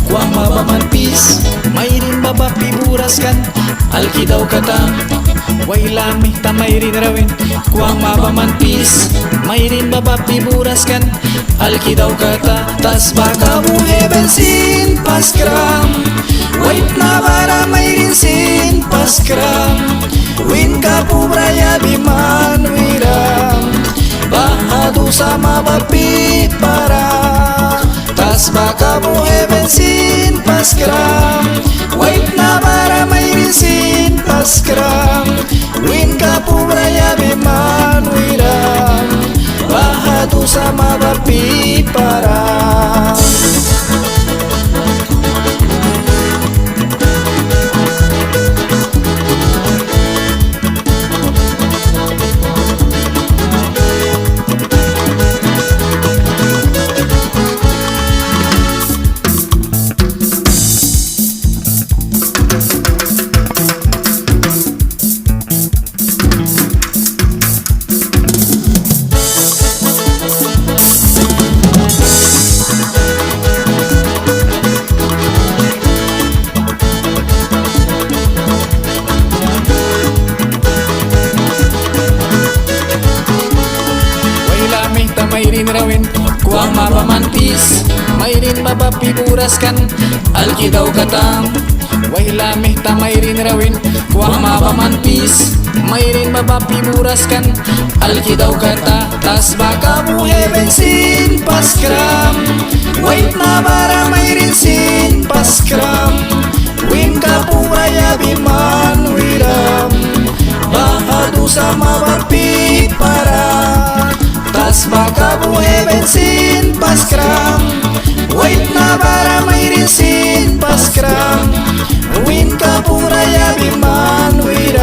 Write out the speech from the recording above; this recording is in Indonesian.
kuang mabamanpis, mayrin babapi buraskan, alkidaw kata. Wailami ta mayrin rawin, kuang mabamanpis, mayrin babapi buraskan, alkidaw kata. Tas baka buhe bensin paskram, wait na bara mayrin sin paskram. Win ka pubraya biman wiram, bahadu sama bapi para. Tas baka buhe bensin paskram, wait na bara mayrin sin paskram. Win ka pubraya biman wiram, bahadu sama bapi para. Mayrin rawin, kuang mabamantis, mayrin babapi buraskan, alkidaw kata. Wailamih ta mayrin rawin, kuang mabamantis, mayrin babapi buraskan, alkidaw kata. Tas baka buhe bensin paskram, wait na bara mayrin sin paskram. Win ka pubraya biman wiram, bahadu sama bapi para. Tas baka buhe bensin paskram, wait na bara mayrin sin paskram. Win ka pubraya biman wiram.